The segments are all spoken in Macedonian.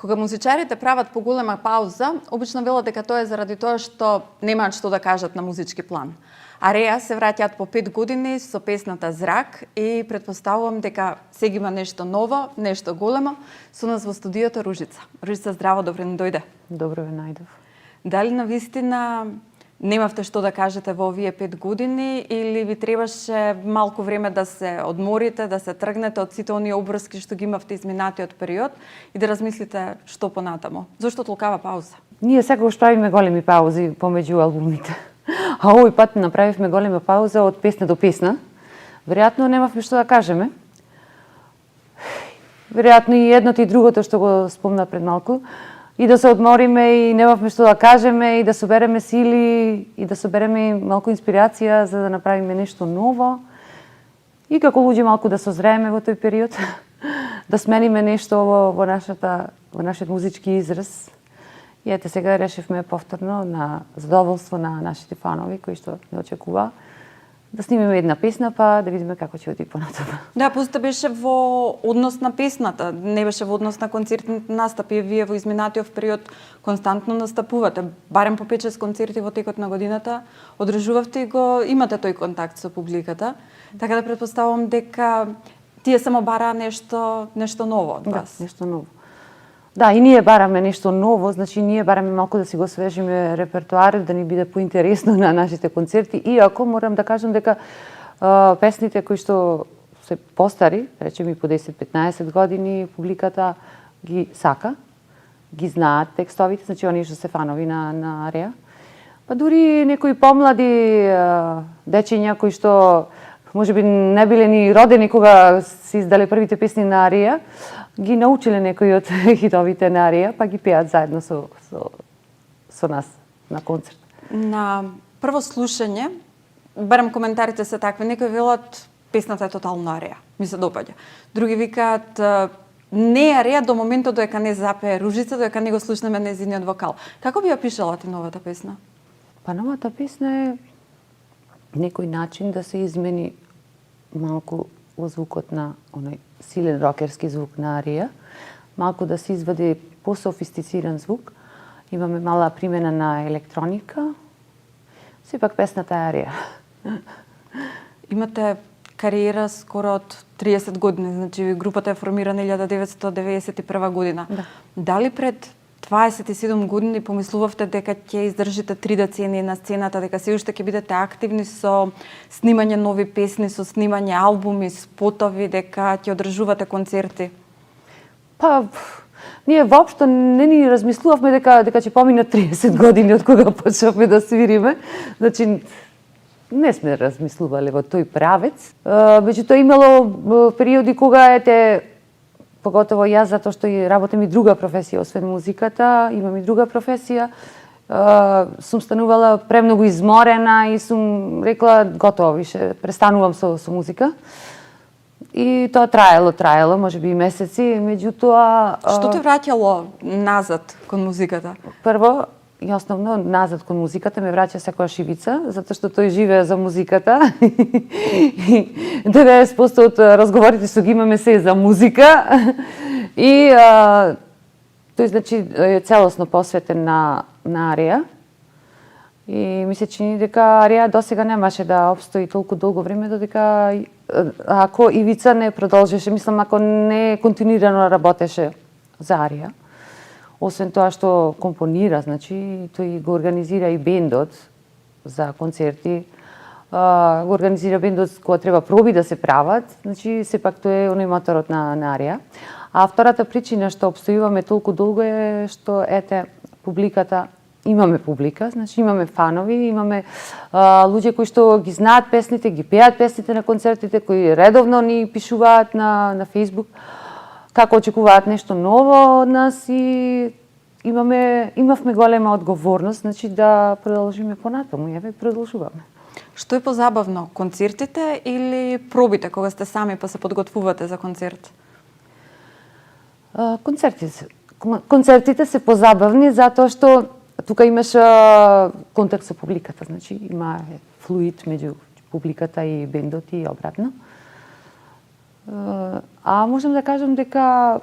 Кога музичарите прават поголема пауза, обично велат дека тоа е заради тоа што немаат што да кажат на музички план. Ареа се враќаат по 5 години со песната Зрак и предпоставувам дека сега има нешто ново, нешто големо. Со нас во студиото Ружица. Ружица, здраво, добре ни дојде. Добро ве најдов. Дали навистина немавте што да кажете во овие 5 години или ви требаше малку време да се одморите, да се тргнете од сите оние обврски што ги имавте изминатиот период и да размислите што понатамо? Зошто толкава пауза? Ние секогаш правиме големи паузи помеѓу албумите. А овој пат направивме голема пауза од песна до песна. Веројатно немавме што да кажеме. Веројатно и едното и другото што го спомна пред малку. И да се одмориме и немавме што да кажеме и да собереме сили и да собереме малку инспирација за да направиме нешто ново. И како луѓе малку да созрееме во тој период, да смениме нешто во нашиот музички израз. И ете сега решивме повторно на задоволство на нашите фанови кои што не очекува да снимиме една песна па да видиме како ќе оди понатаму. Да, пуста беше во однос на песната, не беше во однос на концертните настапи. Вие во изминатиот период константно настапувате, барем по 5-6 концерти во текот на годината, одржувавте и го имате тој контакт со публиката. Така да претпоставувам дека тие само бараа нешто ново од вас. Да, нешто ново. Да, и ние бараме нешто ново, значи ние бараме малку да си го освежиме репертоарот, да ни биде поинтересно на нашите концерти, иако морам да кажам дека песните кои што се постари, речеме по 10-15 години, публиката ги сака, ги знаат текстовите, значи оние што се фанови на Ареа. Па дури некои помлади дечиња кои што можеби не биле ни родени кога се издале првите песни на Ареа, ги научиле некои од хитовите на Ареа, па ги пеат заедно со нас на концерт. На прво слушање, барем коментарите се такви, некои велат песната е тотално Ареа, ми се допаѓа. Други викаат не е Ареа до моментот додека не запее Ружица, додека не го слушнеме нејзиниот вокал. Како би ја пишала ти новата песна? Па новата песна е некој начин да се измени малку во звукот на оној силен рокерски звук на Ареа, малку да се извади пософистициран звук. Имаме мала примена на електроника. Сепак песната е Ареа. Имате кариера скоро од 30 години, значи групата е формирана 1991 година. Да. Дали пред 27 години помислувавте дека ќе издржите 3 децении на сцената, дека се уште ќе бидете активни со снимање нови песни, со снимање албуми, спотови, дека ќе одржувате концерти? Па, ние воопшто не ни размислувавме дека ќе поминат 30 години од кога почнавме да свириме. Значи, не сме размислувале во тој правец. Меѓутоа имало периоди кога поготово јас, затоа што и работам и друга професија, освен музиката, имам и друга професија. Сум станувала премногу изморена и сум рекла готово, више престанувам со музика. И тоа траело, можеби и месеци, меѓутоа... Што те враќало назад кон музиката? Прво, и основно назад кон музиката ме враќа секојаш Ивица, затоа што тој живее за музиката. 90% од разговорите што ги имаме се за музика. И тој значи е целосно посветен на Ареа. И ми се чини дека Ареа досега немаше да обстои толку долго време, додека ако Ивица не продолжеше, мислам ако не континуирано работеше за Ареа. Освен тоа што компонира, значи тој го организира и бендот за концерти, го организира бендот кога треба проби да се прават, значи сепак тој е оној моторот на Ареа. А втората причина што обстојуваме толку долго е што публиката, имаме публика, значи имаме фанови, имаме луѓе кои што ги знаат песните, ги пеат песните на концертите, кои редовно ни пишуваат на Facebook, како очекуваат нешто ново од нас и имавме голема одговорност, значи да продолжиме понатаму, еве продолжуваме. Што е позабавно, концертите или пробите кога сте сами па се подготвувате за концерт? Концертите се позабавни затоа што тука имаш контакт со публиката, значи има флуид меѓу публиката и бендот и обратно. А можам да кажам дека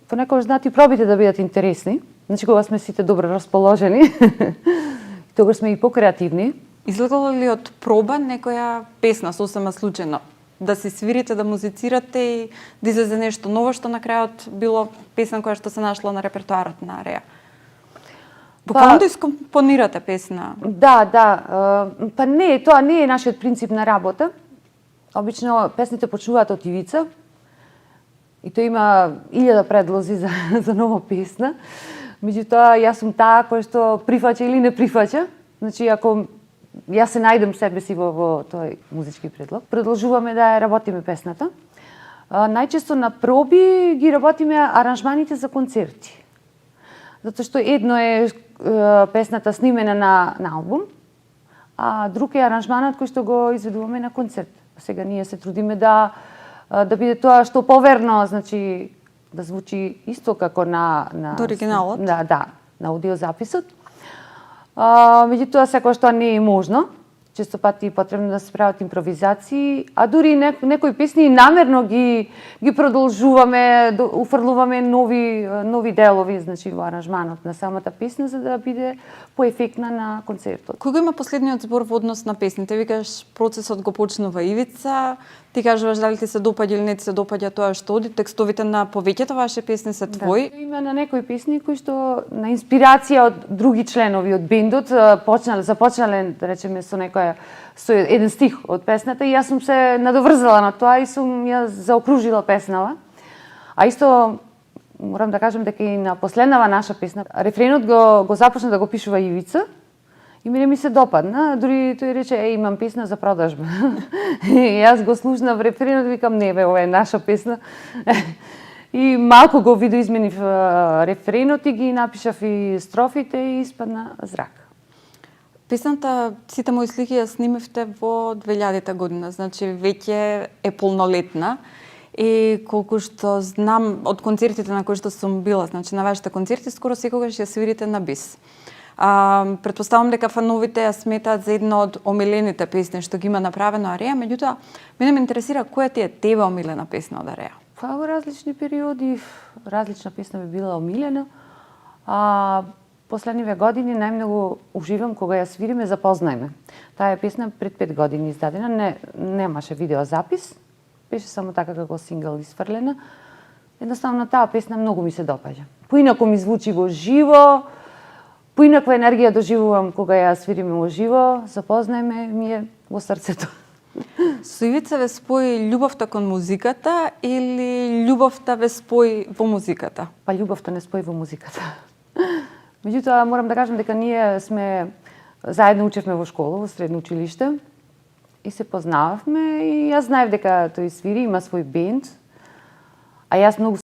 понекогаш знаат и пробите да бидат интересни. Значи кога сме сите добро расположени, тогаш сме и покреативни. Излегало ли од проба некоја песна сосема случајно? Да се свирите, да музицирате и да излезе нешто ново што на крајот било песна која што се нашла на репертоарот на Ареа? Буквално да искомпонирате песна? Да. Па не, тоа не е нашиот принцип на работа. Обично песните почнуваат од ивица и тој има 1000 предлози за нова песна. Меѓутоа, јас сум таа која што прифаќа или не прифаќа. Значи, ако јас се најдам себе си во тој музички предлог, предложуваме да ја работиме песната. Најчесто на проби ги работиме аранжманите за концерти. Затоа што едно е песната снимена на албум, а друг е аранжманот кој што го изведуваме на концерт. Сега ние се трудиме да биде тоа што поверно, значи да звучи исто како на оригиналот. Да, на аудиозаписот. Меѓутоа секогаш тоа не е можно. Често пати е потребно да се прават импровизации, а дури некои песни намерно ги продолжуваме, уфрлуваме нови делови, значи во аранжманот на самата песна за да биде поефектна на концертот. Кој го има последниот збор во однос на песните? Викаш процесот го почнува Ивица, ти кажуваш дали ти се допаѓа или не ти се допаѓа тоа што оди, текстовите на повеќето ваши песни се твои. Да. Има на некои песни кои што на инспирација од други членови од бендот започнале да речеме со еден стих од песната и јас сум се надоврзала на тоа и сум ја заокружила песнава. А исто морам да кажам дека и на последнава наша песна рефренот го започна да го пишува Ивица. И мене ми се допадна, дури тој рече, имам песна за продажба. И јас го слушнав рефренот и викам, не бе, ова е наша песна. И малку го видоизменив рефренот и ги напишав и строфите и испадна Зрак. Песната Сите мои слики ја снимевте во 2000 година, значи веќе е полнолетна. И колку што знам од концертите на кои што сум била, значи на вашите концерти, скоро секогаш ја свирите на бис. Претпоставам дека фановите ја сметаат за една од омилените песни што ги има направено Ареа, меѓутоа мене ме интересира која ти е тебе омилена песна од Ареа? Па во различни периоди различна песна би била омилена. Последниве години најмногу уживам кога ја свириме Запознај ме. Таа е песна пред 5 години издадена, немаше видеозапис, беше само така како сингл изфрлена. Едноставно таа песна многу ми се допаѓа. Поинаку ми звучи во живо, поинаква енергија доживувам кога ја свириме во живо, Запознај ме ми е во срцето. Со Ивица ве спои љубовта кон музиката или љубовта ве спои во музиката? Па љубовта не спои во музиката. Меѓутоа морам да кажам дека ние сме заедно учевме во школа, во средно училиште и се познававме и јас знаев дека тој свири, има свој бенд, а јас многу